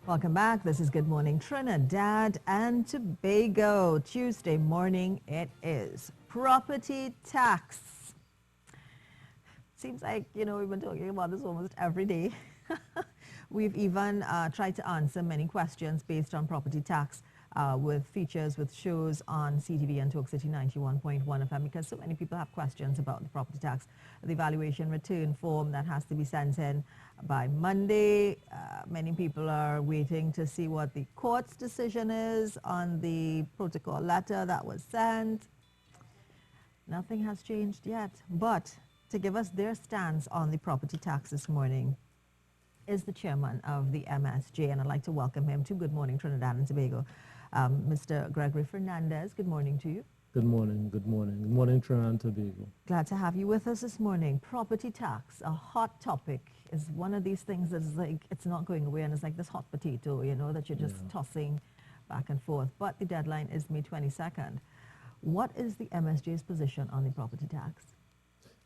Welcome back. This is Good Morning Trinidad and Tobago. Tuesday morning it is. Property tax. Seems like, we've been talking about this almost every day. We've even tried to answer many questions based on property tax with features, with shows on CTV and Talk City 91.1 FM because so many people have questions about the property tax, the valuation return form that has to be sent in by Monday. Many people are waiting to see what the court's decision is on the protocol letter that was sent. Nothing has changed yet, but to give us their stance on the property tax this morning is the chairman of the MSJ, and I'd like to welcome him to Good Morning Trinidad and Tobago. Mr. Gregory Fernandez, good morning to you. Good morning, good morning. Good morning, Trinidad and Tobago. Glad to have you with us this morning. Property tax, a hot topic, is one of these things that's like, it's not going away, and it's like this hot potato, that you're just tossing back and forth. But the deadline is May 22nd. What is the MSJ's position on the property tax?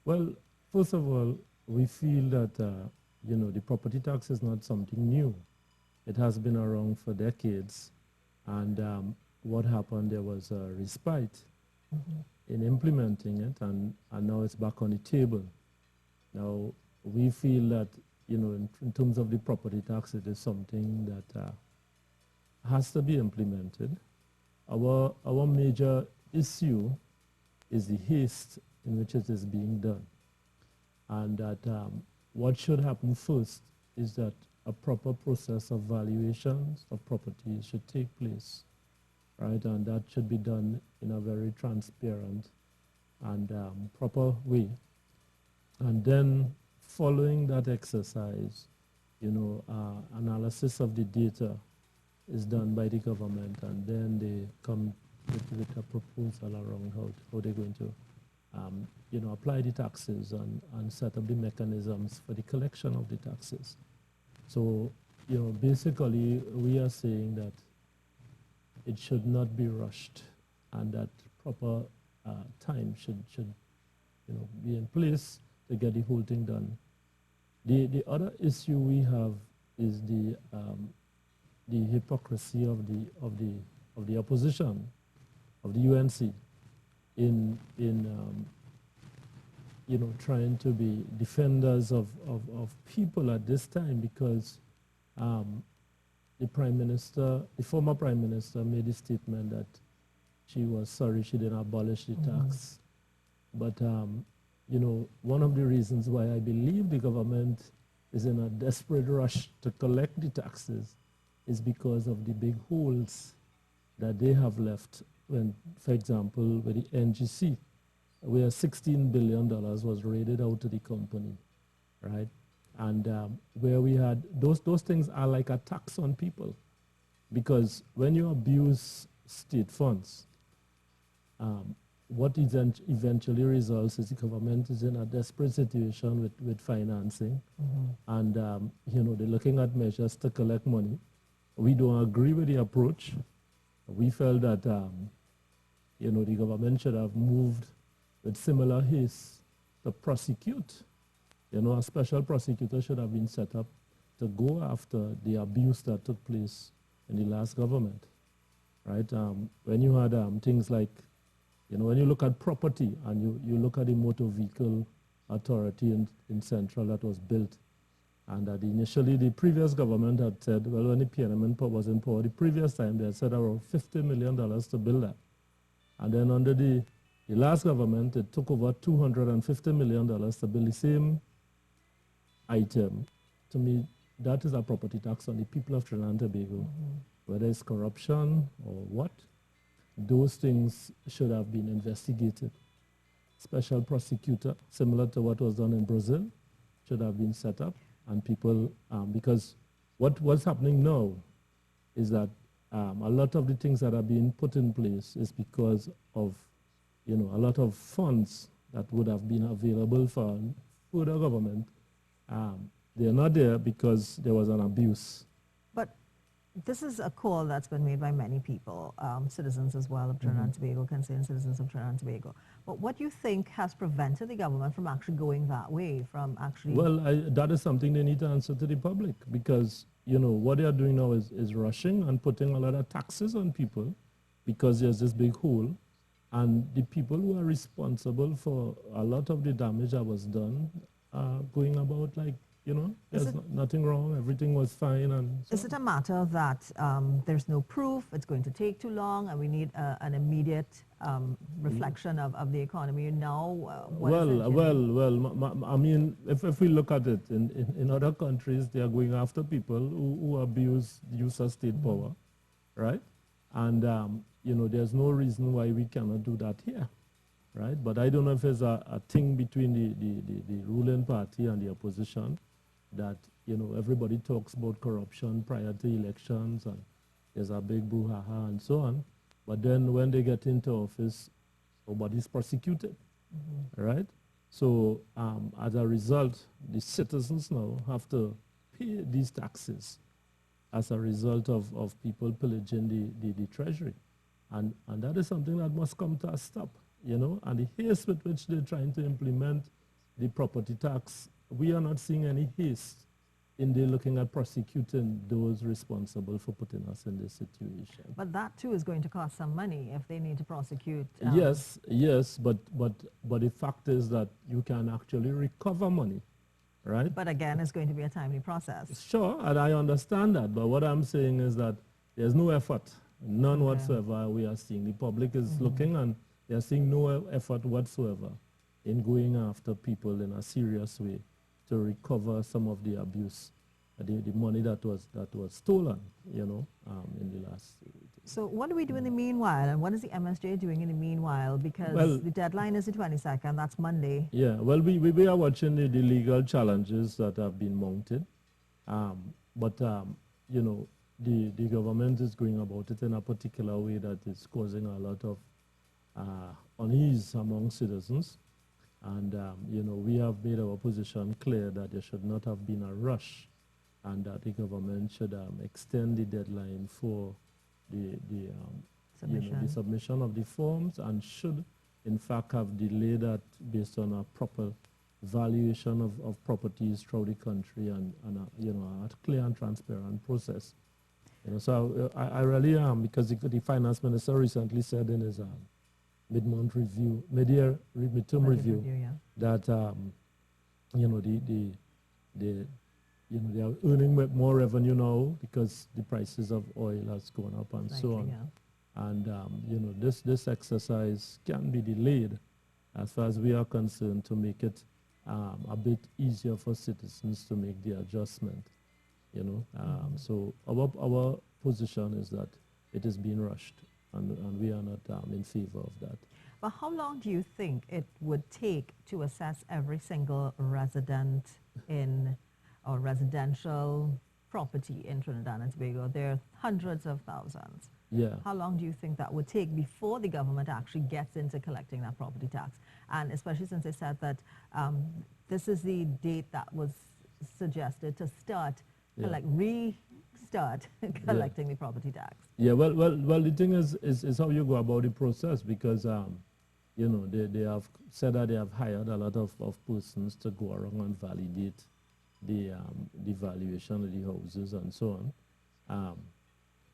Well, first of all, we feel that, the property tax is not something new. It has been around for decades. And what happened, there was a respite in implementing it, and now it's back on the table. Now, we feel that, in terms of the property tax, it is something that has to be implemented. Our major issue is the haste in which it is being done. And that what should happen first is that a proper process of valuations of properties should take place, right? And that should be done in a very transparent and proper way. And then following that exercise, analysis of the data is done by the government, and then they come with a proposal around how they're going to apply the taxes and set up the mechanisms for the collection of the taxes. So, basically we are saying that it should not be rushed, and that proper time should be in place to get the whole thing done. The other issue we have is the hypocrisy of the opposition, of the UNC, in trying to be defenders of people at this time, because the former Prime Minister made a statement that she was sorry she didn't abolish the tax. But, one of the reasons why I believe the government is in a desperate rush to collect the taxes is because of the big holes that they have left when, for example, with the NGC, where $16 billion was raided out to the company, right? And where we had, those things are like a tax on people, because when you abuse state funds, what eventually results is the government is in a desperate situation with financing, and they're looking at measures to collect money. We don't agree with the approach. We felt that the government should have moved with similar haste to prosecute. A special prosecutor should have been set up to go after the abuse that took place in the last government, right? When you had things like, when you look at property and you look at the motor vehicle authority in Central that was built, and that initially the previous government had said, well, when the PNM was in power, the previous time they had said around $50 million to build that. And then under the last government, it took over $250 million to build the same item. To me, that is a property tax on the people of Trinidad and Tobago. Whether it's corruption or what, those things should have been investigated. Special prosecutor, similar to what was done in Brazil, should have been set up, and people, because what's happening now is that a lot of the things that are being put in place is because of a lot of funds that would have been available for further government. They're not there because there was an abuse. But this is a call that's been made by many people, citizens as well of Trinidad and Tobago, concerned citizens of Trinidad and Tobago. But what do you think has prevented the government from actually going that way, from actually... Well, that is something they need to answer to the public, because you know, what they are doing now is rushing and putting a lot of taxes on people because there's this big hole. And the people who are responsible for a lot of the damage that was done are going about like, you know, there's nothing wrong, everything was fine. And so is it a matter that there's no proof, it's going to take too long, and we need an immediate reflection of the economy now? I mean, if we look at it, in other countries, they are going after people who abuse the use of state power, right? And, you know, there's no reason why we cannot do that here, right? But I don't know if there's a thing between the ruling party and the opposition that, you know, everybody talks about corruption prior to elections and there's a big brouhaha and so on. But then when they get into office, nobody's prosecuted, right? So as a result, the citizens now have to pay these taxes as a result of people pillaging the treasury. And that is something that must come to a stop, you know? And the haste with which they're trying to implement the property tax, we are not seeing any haste in they looking at prosecuting those responsible for putting us in this situation. But that too is going to cost some money if they need to prosecute. Yes, but the fact is that you can actually recover money, right? But again, it's going to be a timely process. Sure, and I understand that, but what I'm saying is that there's no effort, none whatsoever we are seeing. The public is looking and they're seeing no effort whatsoever in going after people in a serious way to recover some of the abuse, the money that was stolen, you know, in the last. So what do we do in the meanwhile, and what is the MSJ doing in the meanwhile? Because the deadline is the 22nd, that's Monday. Yeah, well, we are watching the legal challenges that have been mounted, but you know, the government is going about it in a particular way that is causing a lot of unease among citizens. And, you know, we have made our position clear that there should not have been a rush and that the government should extend the deadline for the submission of the forms and should, in fact, have delayed that based on a proper valuation of properties throughout the country and you know, a clear and transparent process. You know, so I really am, because the finance minister recently said in his mid-month review, midterm review, that you know, they are earning more revenue now because the prices of oil has gone up and so on. And you know, this exercise can be delayed as far as we are concerned to make it a bit easier for citizens to make the adjustment. You know, so our position is that it is being rushed. And we are not in favor of that. But how long do you think it would take to assess every single resident in or residential property in Trinidad and Tobago? There are hundreds of thousands. Yeah. How long do you think that would take before the government actually gets into collecting that property tax? And especially since they said that this is the date that was suggested to start, restart collecting the property tax. Yeah, well, the thing is how you go about the process, because you know, they have said that they have hired a lot of persons to go around and validate the valuation of the houses and so on.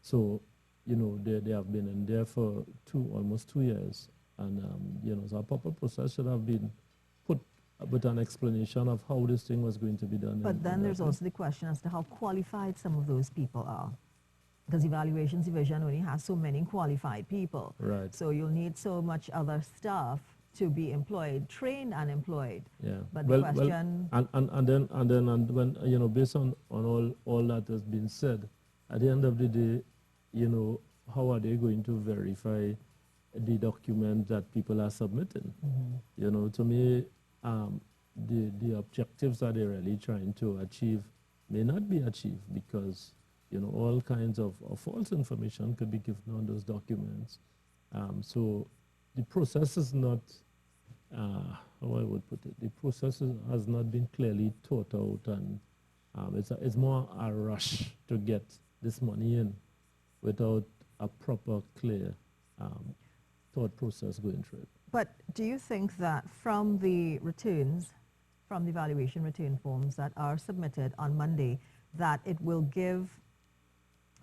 So, you know, they have been in there for almost 2 years, and you know, so a proper process should have been put with an explanation of how this thing was going to be done. But then there's also the question as to how qualified some of those people are. Because the Valuations Division only has so many qualified people. Right. So you'll need so much other staff to be employed, trained and employed. Yeah. But the question... and then when, you know, based on all that has been said, at the end of the day, you know, how are they going to verify the document that people are submitting? You know, to me, the objectives that they're really trying to achieve may not be achieved because, you know, all kinds of false information could be given on those documents. So the process is not, how I would put it, the process has not been clearly thought out, and it's more a rush to get this money in without a proper, clear thought process going through it. But do you think that from the returns, from the valuation return forms that are submitted on Monday, that it will give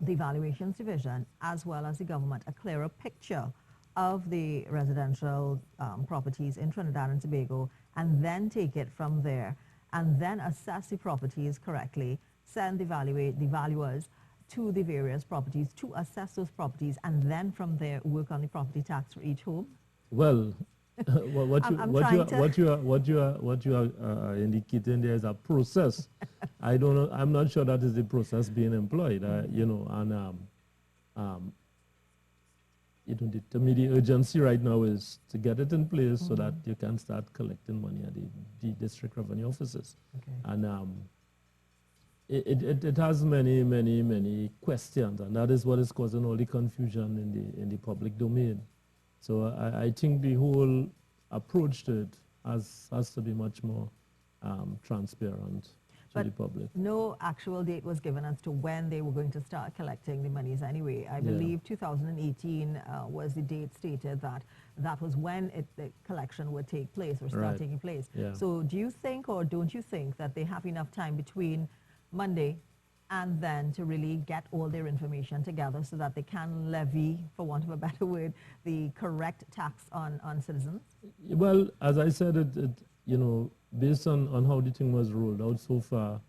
the Valuations Division as well as the government a clearer picture of the residential properties in Trinidad and Tobago, and then take it from there and then assess the properties correctly, send the valuers to the various properties to assess those properties, and then from there work on the property tax for each home? Well, what you are indicating there is a process. I don't know. I'm not sure that is the process being employed. You know, and to me, the urgency right now is to get it in place so that you can start collecting money at the district revenue offices. Okay. And it has many questions, and that is what is causing all the confusion in the public domain. So I think the whole approach to it has to be much more transparent to the public. No actual date was given as to when they were going to start collecting the monies anyway. I believe 2018 was the date stated that was when the collection would take place or start taking place. Yeah. So do you think, or don't you think, that they have enough time between Monday and then to really get all their information together so that they can levy, for want of a better word, the correct tax on citizens? Well, as I said, you know, based on how the thing was rolled out so far,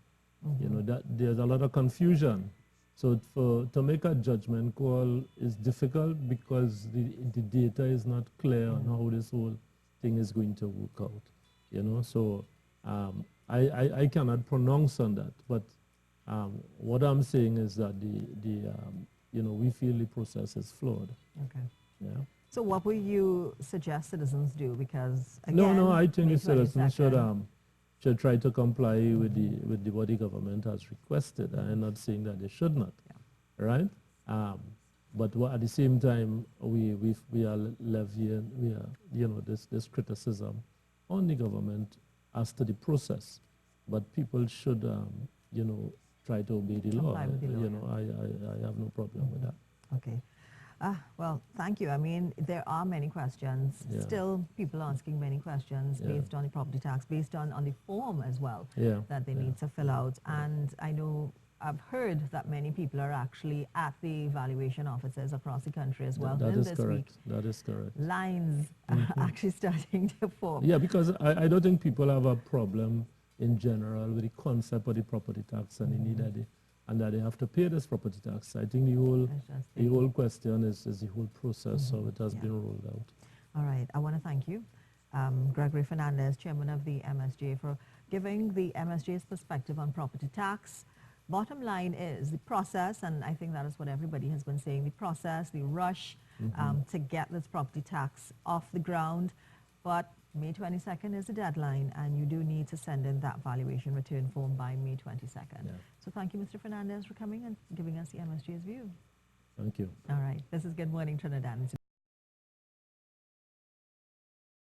you know, that there's a lot of confusion. So to make a judgment call is difficult because the data is not clear on how this whole thing is going to work out, you know. So I cannot pronounce on that, but what I'm saying is that you know, we feel the process is flawed. Okay. Yeah. So what will you suggest citizens do? Because again, no, I think May the citizens 22nd. should try to comply with what the government has requested. I'm not saying that they should not, right? But at the same time, we are levying you know, this criticism on the government as to the process. But people should you know, try to obey the law. Comply with the law, You know, I have no problem with that. Okay. Well, thank you. I mean, there are many questions. Yeah. Still, people asking many questions based on the property tax, based on the form as well that they need to fill out. And I know, I've heard that many people are actually at the valuation offices across the country as well. That is this correct. week, That is correct. lines are actually starting to form. Yeah, because I don't think people have a problem in general with the concept of the property tax and the need that they have to pay this property tax. I think the whole question is the whole process, so it has been rolled out. All right, I want to thank you, Gregory Fernandez, Chairman of the MSJ, for giving the MSJ's perspective on property tax. Bottom line is the process, and I think that is what everybody has been saying, the process, the rush to get this property tax off the ground. But May 22nd is the deadline, and you do need to send in that valuation return form by May 22nd. Yeah. So thank you, Mr. Fernandez, for coming and giving us the MSJ's view. Thank you. All right. This is Good Morning Trinidad.